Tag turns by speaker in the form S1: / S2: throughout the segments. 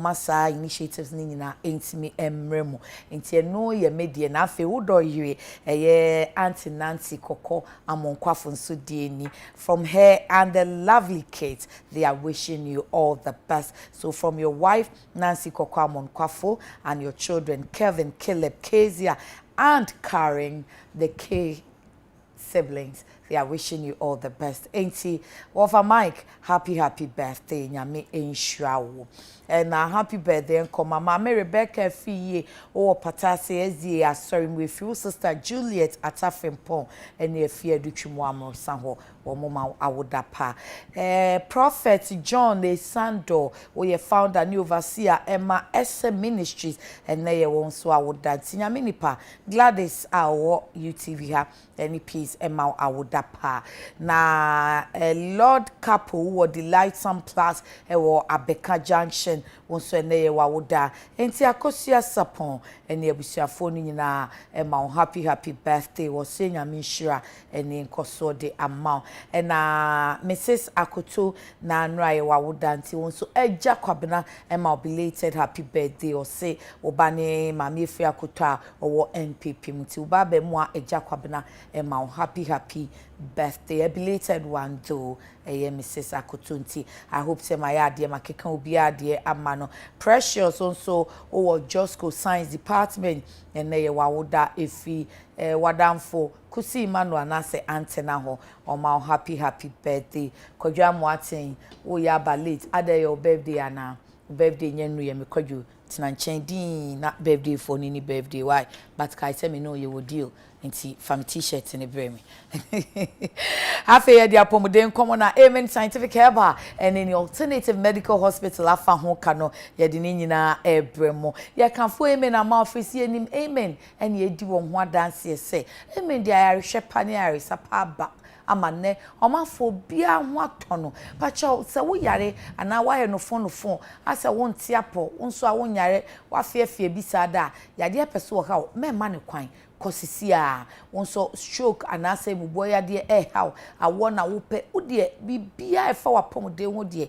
S1: masa initiatives ni nyina entimi emremu enti eno ye media na afi wodo yire eye Auntie Nancy Koko amonkwafo nso die from her and the lovely kids. They are wishing you all the best. So from your wife Nancy Koko amonkwafo and your children Kevin, Caleb, Kezia and Karen, the K siblings, they are wishing you all the best. Auntie Wafa Mike, happy birthday nyame enhirawo. And happy birthday and come Mama Rebecca Fiye or Patase Ezia sorry with you sister Juliet Atafempon and your fear duchumwamo sanho or mama awudapa. Prophet John the Sando or your founder new overseer Emma SM Ministries and they won't so I would dance in minipa Gladys our UTV ha any piece Emma awudapa na a Lord couple who delight some plus or Abeka Junction wonso ene ye wawoda enti akosia sapon ene abusuafo ni nyina ema happy birthday wo se nyame nhira ene nkoso de amount na Mrs Akoto na anra ye wawoda nti wonso eja kwabena ema belated happy birthday o se obane mama efi Akoto a owo NPP muti ubabe mu a eja kwabena ema happy birthday, a belated one though. Mrs. Akotunti. I hope say my idea, my keka obi idea amano. Precious also Josco Science Department and they wawoda efi wadamfo kusi manu anase antena ho or my happy birthday. Kodwa mwatin o ya late ade your birthday ana birthday nyenu ye mekoju tinanchen din na birthday for ni birthday why but kai say me know you will deal nti fam t-shirt in the me happy year dia pomoden komo na Amen Scientific Herbal and in the alternative medical hospital afa ho kano ye de ni nyina ebremo ye kanfo Amen ama ofisi enim Amen and ye di wo ho dance say Amen dia ya rehwe pane ya sapa ba amane omafo bia ho atono pacha se wo yare ana wa ye no phone asa wo ntiapo nso a wo nyare wa fiafia bisada yade pese wo ha me ma ne kwan kosisia wonso stroke anase muboya de how awona wo pe udie bibia efa wapomde ho de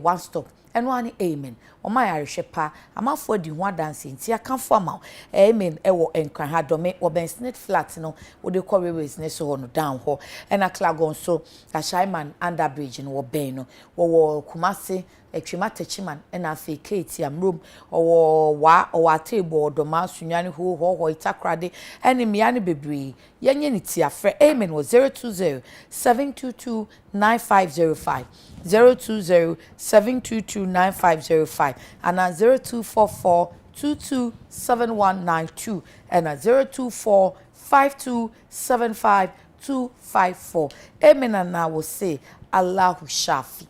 S1: one stop eno ani Amen oma ya rehwepa amafo di ho dance nti akanfo ama Amen ewo enkran ha dome wo ben snit flat no wo de kwa business ho no down ho ena klagon so a Shaiman under bridge no wo ben no wo Kumase etwema tachiman ena afi Kate amrom wa table odoma sunwane ho itakrade ene miane bebre yenye ni tiafre Amen was 020 722 9505 020 722 9505 and 0244 227192 and 024 5275 254 Amen and I will say Allahu Shafi.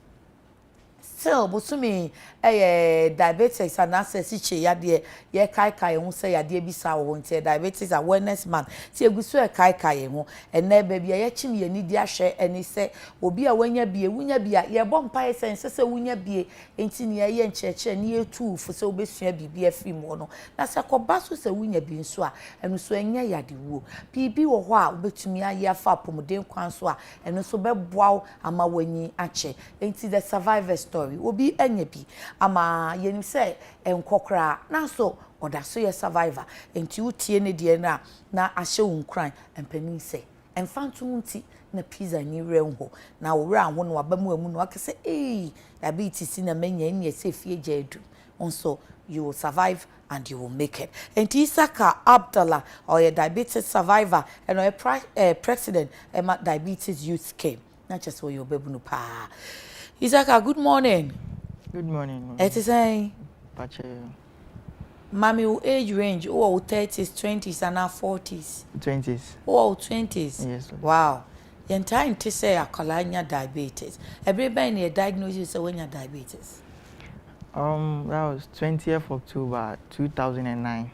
S1: So, bosumi diabetes and access che yade ye kai ho say yade bisa wo nte diabetes awareness man ti egusu kai ho ene ba bia ye chim ye ni di ahwe eni se obi a wanya bie wunya bia ye bom pa sense se wunya bie enti ne ye ncheche ne etu fu se obesua bibia film no na se koba so se wunya bi nso a eno so enya yade wo bibi wo ho a obetumi aye afa pomoden kwan so a eno so beboa ama wanyi ache enti the survivor story obi enya bi ama yenim say enkokra na so oda so ye survivor enti utie ne de na ahye wunkran empanin say emfantu nti na pizza ni renho na wura ho no abamu amu no akese diabetes na menya ni ese fie jedu onso you will survive and you will make it. Enti Isaka Abdallah or a diabetes survivor and a president diabetes youth came not just for your baby no pa Isaka, good morning.
S2: Good morning.
S1: It is saying,
S2: Pache.
S1: Mommy, age range, 30s, 20s, and now 40s.
S2: 20s.
S1: 20s.
S2: Yes.
S1: Wow. You're trying to say a colonial diabetes. Everybody a diagnosis when you're diabetes.
S2: That was 20th October 2009.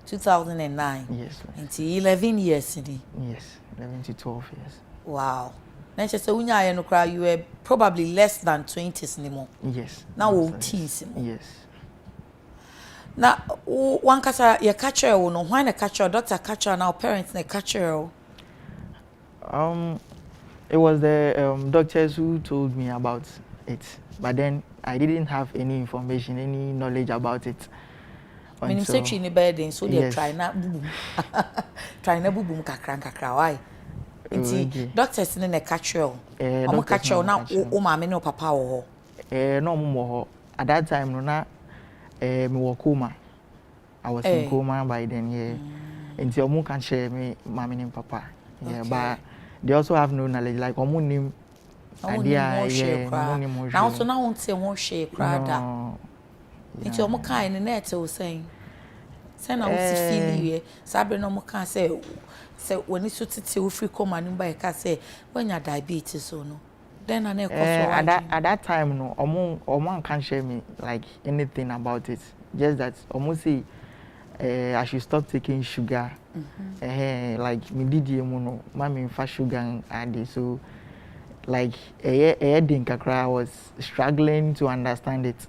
S1: 2009.
S2: Yes.
S1: Until 11 years,
S2: Yes, 11 to 12 years.
S1: Wow. You were probably less than 20s anymore.
S2: Yes.
S1: Now we'll tease him.
S2: Yes.
S1: Now one catcher you catcher no why na catcher doctor catcher now parents na catcher.
S2: It was the doctors who told me about it. but then I didn't have any information, any knowledge about it.
S1: Minim say twi ni bed so they
S2: yes.
S1: try na bubum. Try na bubum kakra why? Nti doctors ne na catch you. Omo catch you na o ma me no papa wo ho.
S2: No mo ho. At that time no na me wo coma. I was in coma by then, yeah. Nti omo can share me mama and papa. Yeah, but they also have no knowledge like omo nim
S1: idea now so now won't say won't share crowd. Nti omo kan ne net o saying. Say na wo feel you. Sabre no omo kan say when you tete wo free coma nim by ka say when you diabetes so no. Then I
S2: at that time no omo can't share me like anything about it. Just that almost say I should stop taking sugar. Like me did no mommy fast sugar and so like I was struggling to understand it.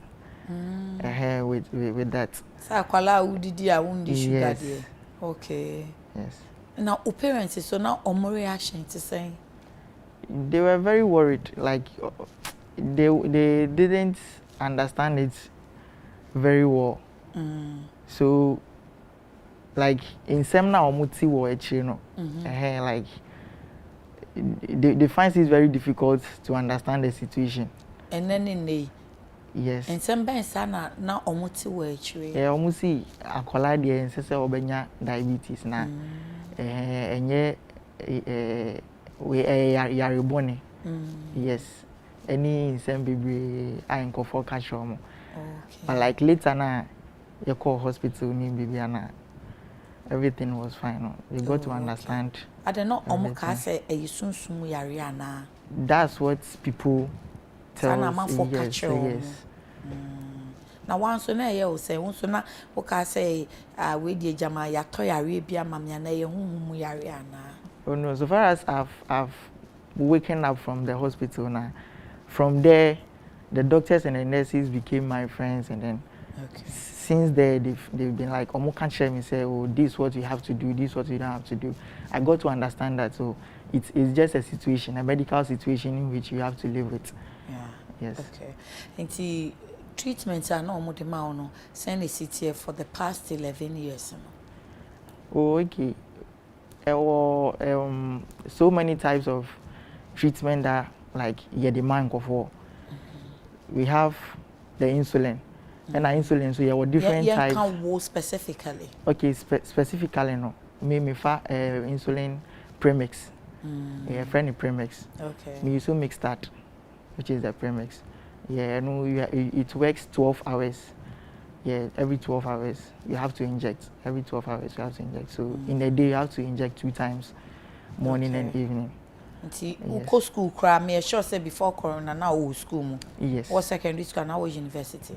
S2: With that.
S1: So kwala wo didi a wo ndi sugar
S2: yes.
S1: there. Okay.
S2: Yes.
S1: Now o parents so now omo reaction to say
S2: they were very worried like they didn't understand it very well. So like in some now omuti wo echi no like they find it very difficult to understand the situation.
S1: And then in the
S2: yes.
S1: And some ben sana na omuti wo echi.
S2: Omusi akola de nsese obenya diabetes na enye we yare bone. Yes. Any same baby I nkofo catch omo. Okay. But like later na you call hospital ni baby ana everything was fine. No? We got to understand.
S1: I don't know omo ka say eyisunsun yare ana.
S2: That's what people tell us. Yes.
S1: Na wan so na ye o say won so na wo ka say we die jama ya to yare bia mamya na ye huhum yare ana.
S2: Oh no, so far as I've waken up from the hospital now, from there the doctors and the nurses became my friends, and then since there they've been like omo can't share me say oh this is what you have to do, this is what you don't have to do. I got to understand that so it's just a situation, a medical situation in which you have to live with.
S1: Yeah.
S2: Yes.
S1: Okay. And treatments are no more the no send it here for the past 11 years.
S2: Oh okay. So many types of treatment that like the mind for. We have the insulin. And our insulin, so were different types.
S1: Can wo specifically?
S2: Okay, specifically no. Me for insulin premix. Yeah, friendly premix.
S1: Okay.
S2: Me also mix that, which is the premix. Yeah, no, it works 12 hours. Yeah, every 12 hours you have to inject. Every 12 hours you have to inject. So in a day you have to inject 2 times, morning and evening.
S1: Until yes. School cry me sure say before corona now school.
S2: Yes.
S1: What secondary school now university?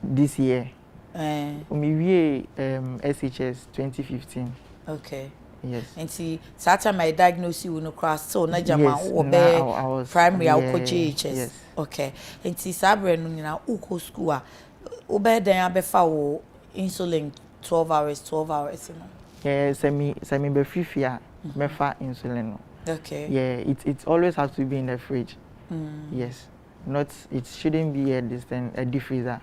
S2: This year. We SHS 2015.
S1: Okay.
S2: Yes.
S1: And see, Saturday my diagnosis will no cross so na jama o primary JHS.
S2: Yes.
S1: Okay. And see Sabre no na uko school obe den abefa wo insulin 12 hours you know.
S2: Yeah, semi be free fear mefa insulin.
S1: Okay.
S2: Yeah, it always has to be in the fridge. Yes. Not it shouldn't be a deep freezer.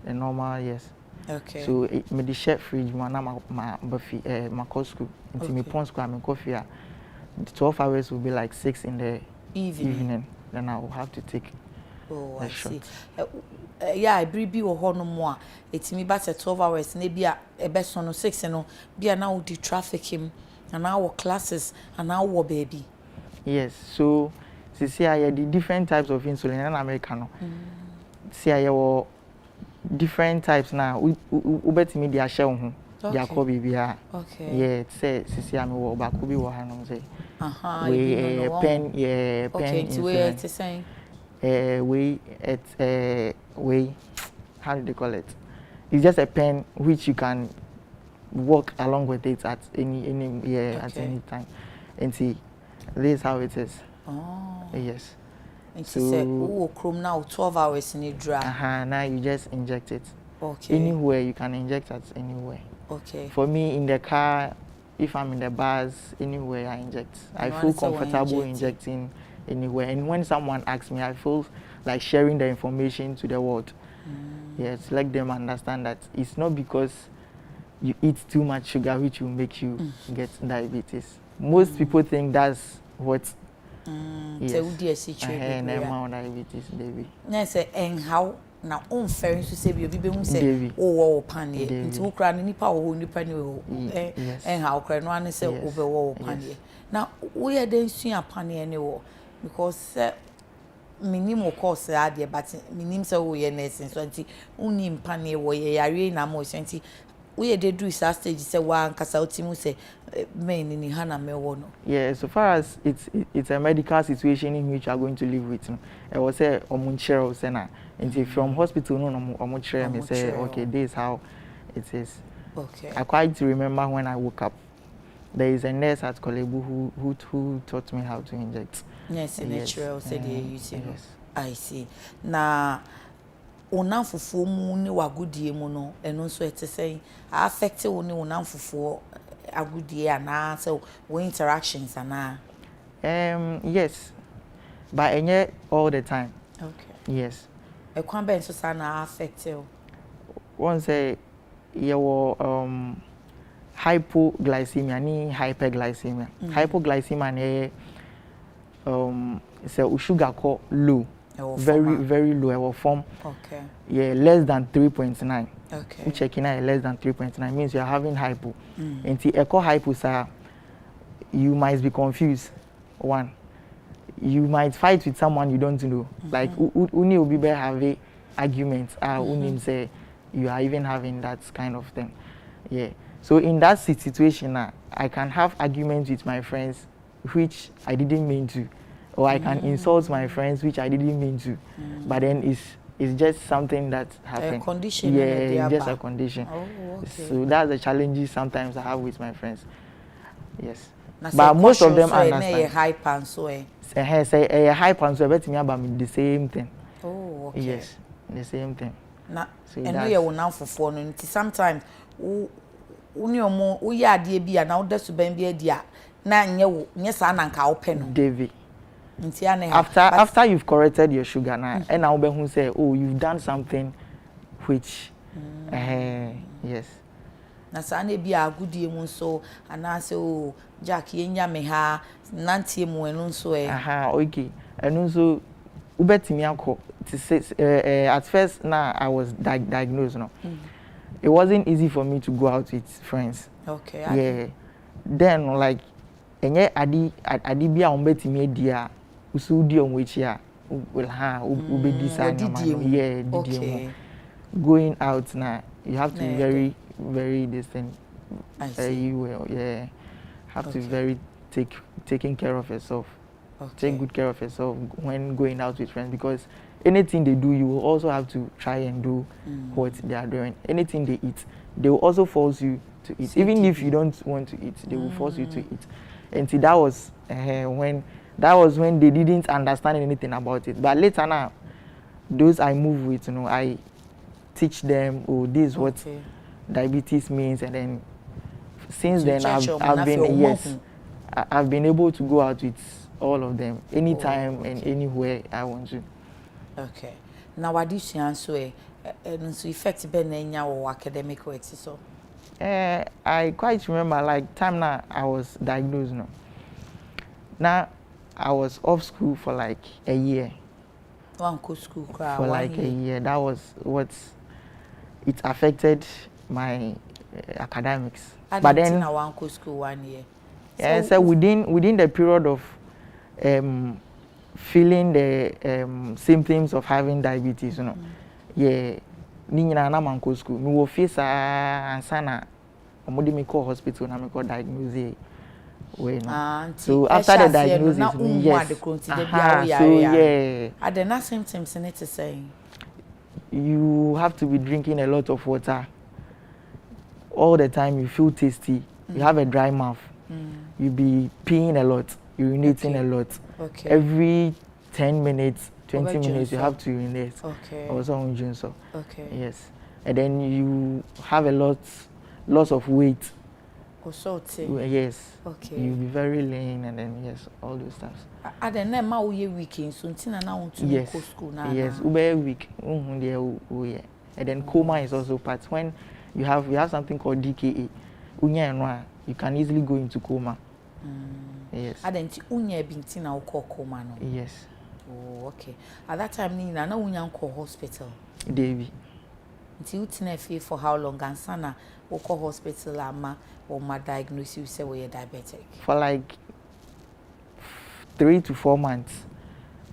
S2: A normal, yes.
S1: Okay.
S2: So me the chef fridge my buffy my school until me pon school me coffee. The 12 hours will be like 6 in the evening. Then I will have to take
S1: I shot. See. Yeah, I be wo ho no mo a etimi ba 12 hours na bia e be so no 6 no bia na wo di traffic him and our classes and our baby.
S2: Yes, so see I the different types of insulin in America no. See I different types now. We bet me dia share ho. Dia ko bibia.
S1: Okay.
S2: Yeah, say see I me wo ba ko bi wo ha no say.
S1: We
S2: pen pen
S1: okay, to where it is saying
S2: we how do they call it? It's just a pen which you can walk along with it at any at any time. And see, this is how it is.
S1: Oh.
S2: Yes.
S1: And so say, oh, chrome now 12 hours in a dry.
S2: Now you just inject it.
S1: Okay.
S2: Anywhere you can inject it anywhere.
S1: Okay.
S2: For me in the car, if I'm in the bus, anywhere I inject. I feel comfortable injecting anywhere. And when someone asks me, I feel like sharing the information to the world. Yes, let them understand that it's not because you eat too much sugar which will make you get diabetes. Most people think that's what. Yes. Diabetes, David.
S1: Yes, and how now unfair to say you be say oh panye into ukra ni pa oh ni pa ni and how cry no an say over oh panye. Now we are then seeing a panye anywhere because minimum course ade but minim say we are nursing so anti unim panye wo ye yare na mo so anti we dey do is stage say wa nkasa otimu say men ni hana me wo no.
S2: Yeah, so far as it's a medical situation in which you are going to live with, I was say omunchero say na and from hospital no omunchero me say okay, this is how it is.
S1: Okay.
S2: I quite remember when I woke up, there is a nurse at Kolebu who taught me how to inject.
S1: Yes, natural say they use it.
S2: Yes.
S1: I see. Na onamfufuo mu ni wagudie mu no eno so ete say affect wo ni onamfufuo agudie ana so we interactions ana.
S2: Yes, but all the time.
S1: Okay.
S2: Yes.
S1: E kwan ben so sana affect you.
S2: One say you hypoglycemia ni hyperglycemia. Hypoglycemia ni say sugar ko low. Very low our form.
S1: Okay.
S2: Yeah, less than 3.9.
S1: Okay.
S2: You checking out less than 3.9 means you are having hypo. And the echo hypo sir, you might be confused. One, you might fight with someone you don't know. Like uni will be having arguments. Uni say you are even having that kind of thing. Yeah. So in that situation, I can have arguments with my friends, which I didn't mean to. Or I can insult my friends, which I didn't mean to. But then it's just something that happened.
S1: A condition.
S2: Yeah, it's just a condition.
S1: Oh, okay.
S2: So that's the challenges sometimes I have with my friends. Yes. But most of them understand.
S1: High pan so
S2: say a high pan so bet me about the same thing.
S1: Oh, okay.
S2: Yes, the same thing.
S1: Na and we are now for no sometimes uni omo uye ade bi na woda so ban bi ade na nye sa na nka wo pe no.
S2: David. After you've corrected your sugar now, and now who say, oh, you've done something which, yes.
S1: Na sa na bi agudie mu so ana say oh Jack yenya me ha nantie mu enu so
S2: okay. And so ubetimi akọ to say at first now I was diagnosed no. It wasn't easy for me to go out with friends.
S1: Okay.
S2: Yeah. Then like enye adi bi a umbetimi dia usudi onwechia will ubedisa yeah
S1: okay.
S2: Going out now you have to be very distant. Yeah, have to very taking care of yourself. Okay. Take good care of yourself when going out with friends, because anything they do you will also have to try and do what they are doing. Anything they eat they will also force you to eat. Even if you don't want to eat, they will force you to eat. And see, that was when they didn't understand anything about it. But later now, those I move with, I teach them, oh, this is what diabetes means, and then since then I've been able to go out with all of them anytime and anywhere I want to.
S1: Okay. Now what this answer so effect be na or academic work so?
S2: I quite remember like time now I was diagnosed no. Now I was off school for like a year.
S1: One school
S2: for like a year. That was what it affected my academics.
S1: But then I one school 1 year.
S2: Yeah, so within the period of feeling the symptoms of having diabetes, yeah, ni nyina na man school. Me wo face ansa na omode me call hospital na me call diagnose. So after the diagnosis, yes.
S1: Are there not symptoms in it to say?
S2: You have to be drinking a lot of water. All the time you feel tasty. You have a dry mouth. You be peeing a lot, urinating a lot.
S1: Okay.
S2: Every 10 minutes, 20 minutes, you have to urinate.
S1: Okay.
S2: Also on Junso.
S1: Okay.
S2: Yes. And then you have a loss of weight. Yes.
S1: Okay.
S2: You'll be very lean, and then yes, all those stuff.
S1: I don't know how we weekend so until now want to
S2: Yes.
S1: go school now.
S2: Yes. Ube week. Yeah. And then coma is also part when we have something called DKA. You can easily go into coma. Yes.
S1: I don't unya binti na uko coma no.
S2: Yes.
S1: Oh, okay. At that time na unya uko hospital.
S2: Davy.
S1: Until you feel for how long and sana uko hospital ama or my diagnosis you say we are diabetic.
S2: For like 3 to 4 months.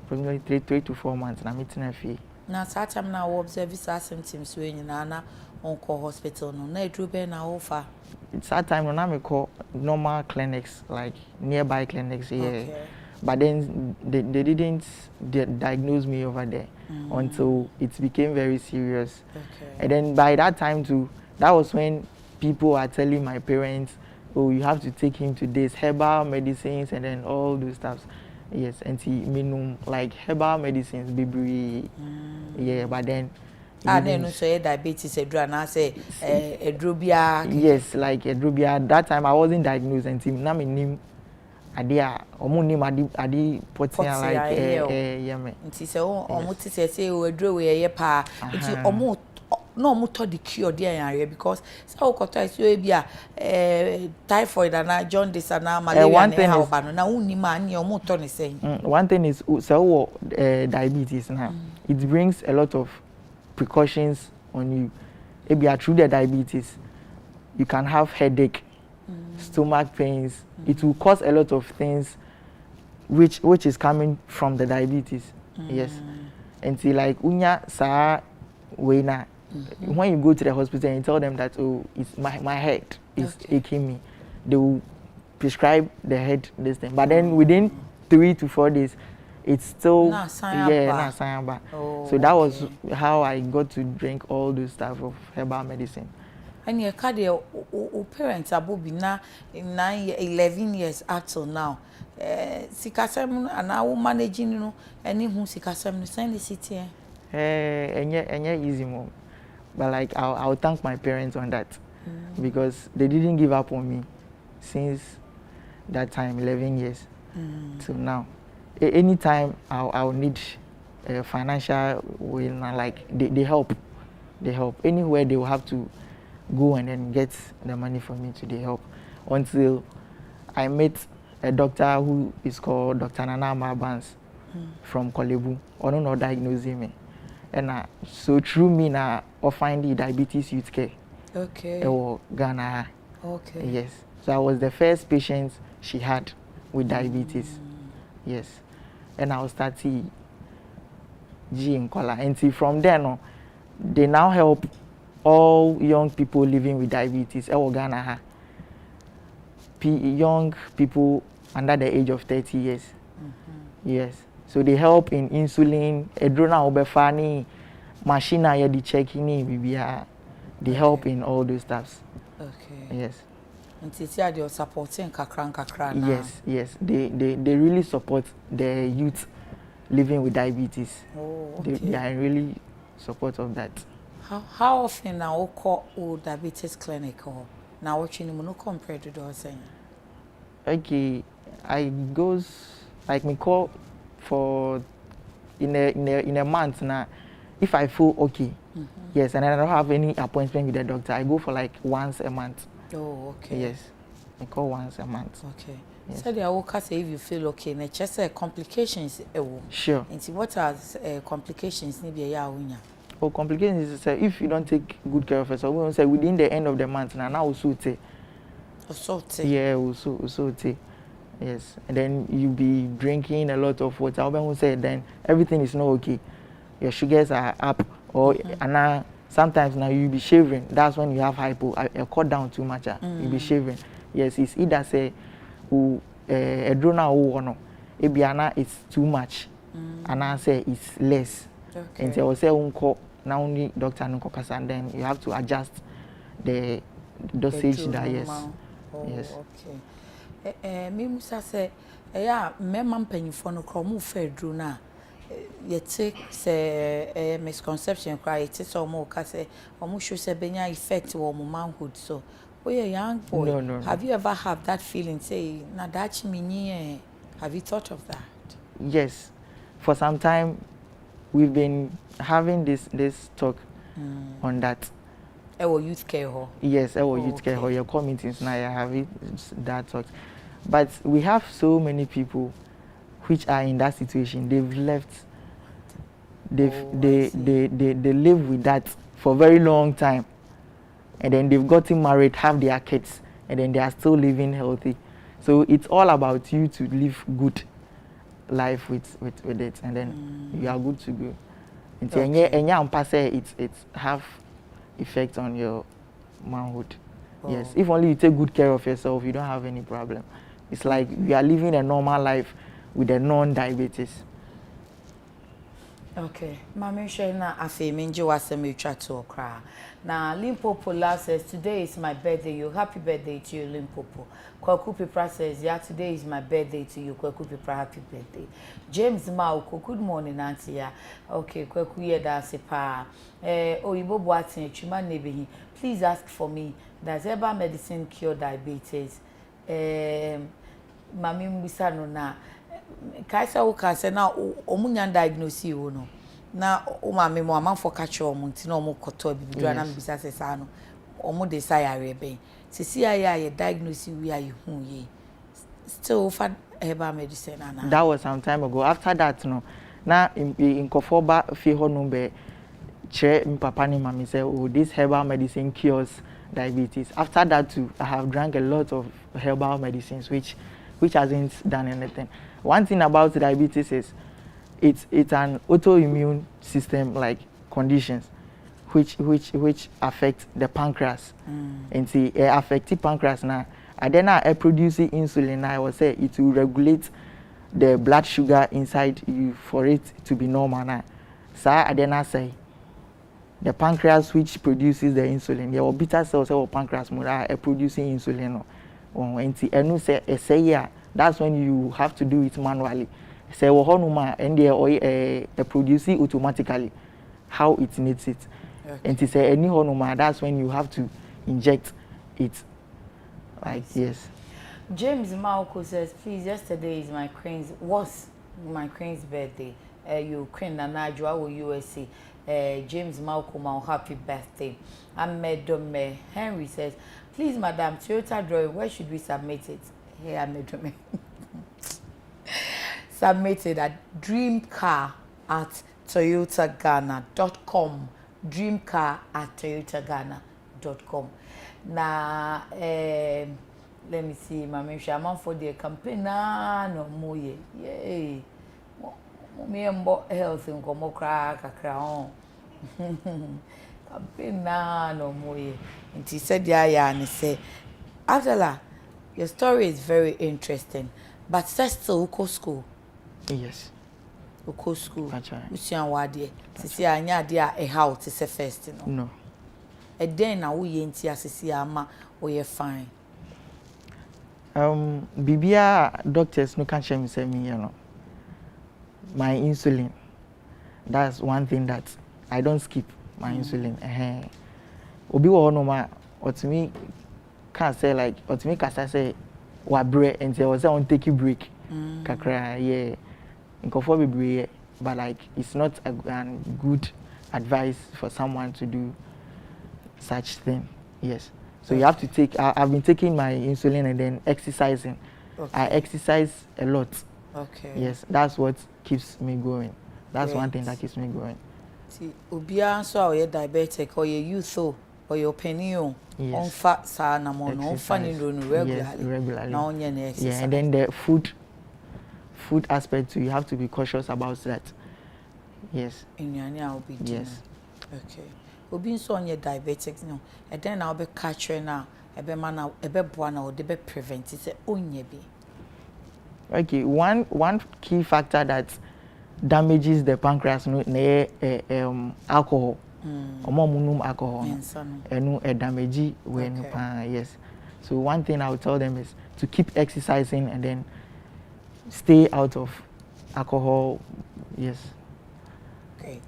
S2: Probably 3 to 4 months na meeting a fee.
S1: Now that time now observe these symptoms when you na onko hospital no na edrube na offer.
S2: It's that time when I call normal clinics, like nearby clinics here.
S1: Okay.
S2: But then they didn't diagnose me over there until it became very serious.
S1: Okay.
S2: And then by that time too, that was when people are telling my parents, oh, you have to take him to this herbal medicines and then all those stuff. Yes, and see, like herbal medicines, baby. Yeah, but then.
S1: Then no say diabetes edru na say edrobia.
S2: Yes, like edrobia. That time I wasn't diagnosed and na me nim adia omo nim adi potia like yeah me.
S1: Nti say omo ti say o edro we ye pa. Nti omo no omo to the cure there area because say o koto isi o bia typhoid na jaundice na malaria na how ba no na unni ma anya omo to ne say.
S2: One thing is so diabetes now. It brings a lot of precautions on you. If you are through the diabetes, you can have headache, stomach pains. It will cause a lot of things which is coming from the diabetes. Yes. And see like unya sa wena. When you go to the hospital and you tell them that oh it's my head is aching me, they will prescribe the head this thing. But then within 3 to 4 days it's still
S1: not sign
S2: back. So that was how I got to drink all those stuff of herbal medicine.
S1: And your card your parents abobi na 11 years up till now. Sikasem and now managing no any who sikasem no send the city.
S2: And easy mom. But like I'll thank my parents on that because they didn't give up on me since that time 11 years till now. Anytime I'll need financial way, like they help. Anywhere they will have to go and then get the money for me to help until I met a doctor who is called Dr. Nana Marbans from Kolebu. Or no diagnosing me. And so through me now I find the diabetes youth care.
S1: Okay.
S2: Or Ghana.
S1: Okay.
S2: Yes. So I was the first patient she had with diabetes. Yes. And I was starting G in Kola. And see from there no, they now help all young people living with diabetes. Ghana. Young people under the age of 30 years. Yes. So they help in insulin, edrona obefani, machine yedi checking bibia. They help in all those stuffs.
S1: Okay.
S2: Yes.
S1: And they are supporting kakran now.
S2: Yes. They really support the youth living with diabetes.
S1: Oh, okay.
S2: They are really support of that.
S1: How often now you call diabetes clinic or now watching you no compared to those saying?
S2: Okay, I goes like me call for in a month now. If I feel okay, yes, and I don't have any appointment with the doctor, I go for like once a month.
S1: Oh, okay.
S2: Yes, I call once a month.
S1: Okay.
S2: Yes.
S1: So they will say if you feel okay, and just complications.
S2: Sure.
S1: And see what are complications? Maybe
S2: Oh, complications is if you don't take good care of yourself, we will say within the end of the month now also take. Yeah, also take. Yes, and then you be drinking a lot of water. I will say then everything is not okay. Your sugars are up, or and now sometimes now you be shaving. That's when you have hypo. I cut down too much. You be shaving. Yes, it's either say a drona or no. Ebiana it's too much, and I say it's less.
S1: Okay.
S2: And so I say unko now only doctor and then you have to adjust the dosage that yes.
S1: Oh,
S2: yes.
S1: Okay. Me musa say, yeah, me mampenyi for no kromu fe dru na. You take say misconception cry. It is almost say almost show say benya effect wo manhood. So Oh, yeah, young boy.
S2: No.
S1: Have you ever had that feeling, say, Nadachi Mini? Have you thought of that?
S2: Yes. For some time, we've been having this talk on that.
S1: Youth care hall.
S2: Yes, youth care hall. Your committees now have it, that talk. But we have so many people which are in that situation. They've left. They live with that for a very long time, and then they've gotten married, have their kids, and then they are still living healthy. So it's all about you to live good life with it, and then you are good to go. It's have effect on your manhood. Yes, if only you take good care of yourself, you don't have any problem. It's like you are living a normal life with a non-diabetes.
S1: Okay, Mami Shena Afe Minji Wasemi Chato Okra. Now Limpopo Love says today is my birthday. You happy birthday to you, Limpopo. Kwaku Pipra says, yeah, today is my birthday to you. Kwaku Pipra, happy birthday. James Mauko, good morning, Auntie. Yeah. Okay, Kwaku Yeda Sepa. Oyibo Boatin, Chuma Nebehi. Please ask for me. Does herbal medicine cure diabetes? Mami Mbisano na. Kaisa uka se na omunya diagnose wo no na o ma me mo amanfo ka che omo nti na omo koto bibidwa na mbisa se sa no omo de sa yare ben sisi aye diagnose we aye hu ye still for herbal medicine ana.
S2: That was some time ago. After that no na in kofoba fi ho no be che papa ni mama say, oh, this herbal medicine cures diabetes. After that too, I have drank a lot of herbal medicines which hasn't done anything. One thing about diabetes is it's an autoimmune system like conditions which affect the pancreas. And see affect the pancreas now. And then I produce insulin. I will say it will regulate the blood sugar inside you for it to be normal now. So I then I say the pancreas which produces the insulin, your beta cells or pancreas are producing insulin. And say yeah, that's when you have to do it manually. Say honuma and they produce it automatically how it needs it. Okay. And to say any honuma, that's when you have to inject it. Like yes.
S1: James Malco says, please, yesterday is was my Queen's birthday. You Queen Nanajua or USA. James Malcolm, happy birthday. I'm Madam Henry says, please, Madam, Toyota drawing, where should we submit it? Here, Madam. Submit it at dreamcar@toyotaghana.com. Dreamcar@toyotaghana.com. Now, let me see, Mami Shaman for the campaign. No more, yay. Me ambo health in komo kakra on kapena no moye nti said ya and say Abdallah, your story is very interesting, but still uko school.
S2: Yes,
S1: uko school.
S2: Usian
S1: wade sisi anya de a how to say first
S2: no
S1: e den na wo ye nti asisi ama wo ye fine.
S2: Bibia doctors no can share me say me, you know. My insulin, that's one thing that I don't skip. My insulin. Obi wo no ma otimi can say like otimi kasa say wa bre and say was on take a break. Kakra yeah. Nkofo bebre, but like it's not a good advice for someone to do such thing. Yes. So you have to take I've been taking my insulin and then exercising. Okay. I exercise a lot.
S1: Okay.
S2: Yes, that's what keeps me going. That's one thing that keeps me going.
S1: See, Ubia so you diabetic or you youth or your penio on fat sana mon on funny regularly.
S2: Yes, regularly.
S1: Now on exercise.
S2: Yeah, and then the food aspect too, you have to be cautious about that. Yes.
S1: In your near will be
S2: yes.
S1: Okay. Ubin so on your diabetic no. And then I'll be catching now. Ebe man ebe buana or debe prevent it onye be.
S2: Okay, one key factor that damages the pancreas no alcohol. Alcohol. And damage when yes. So one thing I would tell them is to keep exercising and then stay out of alcohol. Yes.
S1: Okay.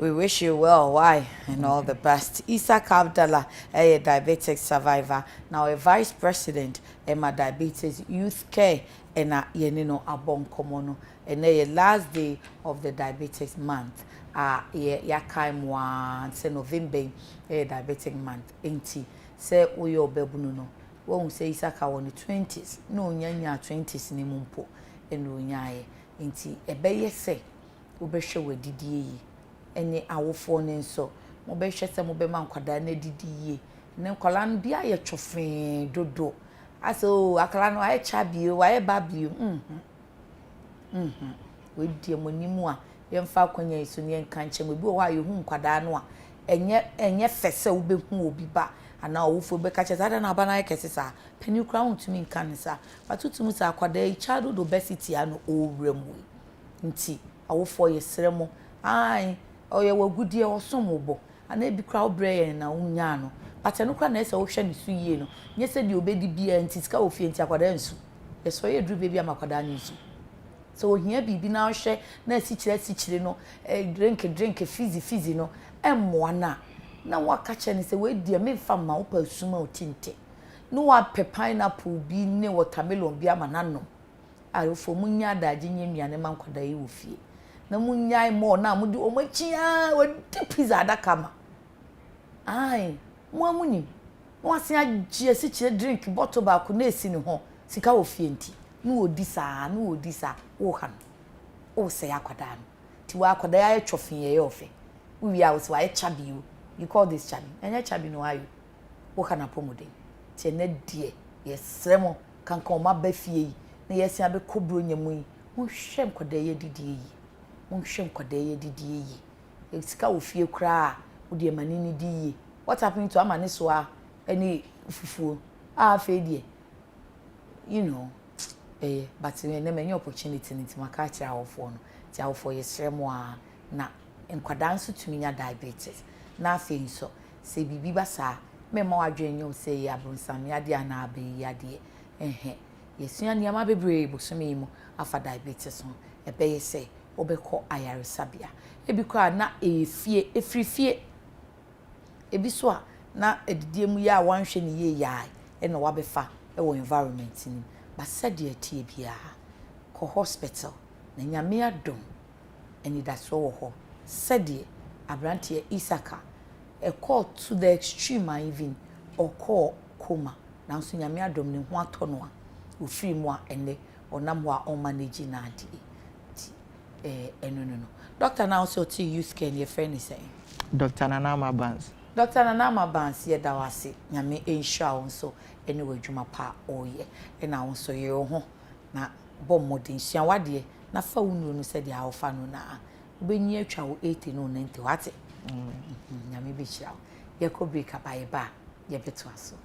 S1: We wish you well, why, and all the best. Isaac Abdallah, a diabetic survivor, now a vice president, Emma Diabetes Youth Care, and a yenino abon komono, and a last day of the diabetes month. Yakai mwa, se November, a diabetic month, ain't say uyo bebuno. Won't say Isaka on the 20s, no nyanya 20s ni mumpo, and runyaye, ain't a bay say, ubesha we didi. Ene awofo ne nso mo be hwese mo be ma nkwada na didi ye ne nkwala no bia ye twofin dodo aso akala no aye chabio aye babio we die monimu a ye mfa kwanya iso ne nka nche mo bi wo aye hu nkwada no a enye fese wo be hu obi ba ana awofo be ka cheza na aba na ye kesesa pani kra hu tumi nka ne sa batutum sa akwada e childhood obesity ano owremu nti awofo ye sremo ai oye wagudie osomobo ana ebi kra obreye na unya no ate no kra na ese wo hwe ne su yie no nye se di obedi bia nti sika ofie nti akwada nsu yeso ye dru bebi amakwada nsu so ohia bibi na hwe na asikyire no drink fizzy no emmoa na waka che ne se we die me fa ma wo pa suma otinte no wa pe pineapple bi ne watermelon bi ama nanom arofo munya daje nyemia ma nkwada yi wo fie na munyai mo na mudi omachia wadi pizza adakama ai mo amuni mo asen agie si kire drink bottle ba ko na esi ne ho sika ofie nti no odi saa wo han o se yakwada no ti wa akwada ya twofin ye ofe wi a wo se wa chabi you call this chabi enya chabi no ayo wo kana pomoden ti na die yesremo kanka o ma ba fie yi na yesia be kobro nyamu yi mo hwem kwada ye didi yi monhwem kwada ye didi yi sika ofie kra wo de manini di yi what happened to amane so a any fufuo fe die you know but we na many opportunity nti maka kira awofo no ti awofo ye sremo a na nkwada nso tumi nya diabetes na afi nso se bibi basa me ma wadwenye o se ya bronsam ya de ana abe ya de yesua niama bebre bosome mu afa diabetes no ebe se obeko ayaresabia ebi kwa na efrifie ebi so a na edidie mu ya wanhwe ne ye yai na wabefa wo environment ni ba sade atie bia ko hospital na nyame adom eni da so wo ho sade abrante Isaka a call to the extreme even or call coma na so nyame adom ne ho atono a ofiri mu a ene onam ho a on manage na ade no. Doctor now so to use can your friend is saying.
S2: Dr. Nanama Bans.
S1: Dr. Nanama Bans ye da wase nyame ensha so anyway dwuma pa oye na won so ye ho na bom modin hia wade na fa wunu no se dia awfa no na obenyi atwa wo 80 no 90 wate nyame bi hia ye ko break up aye ba ye beto aso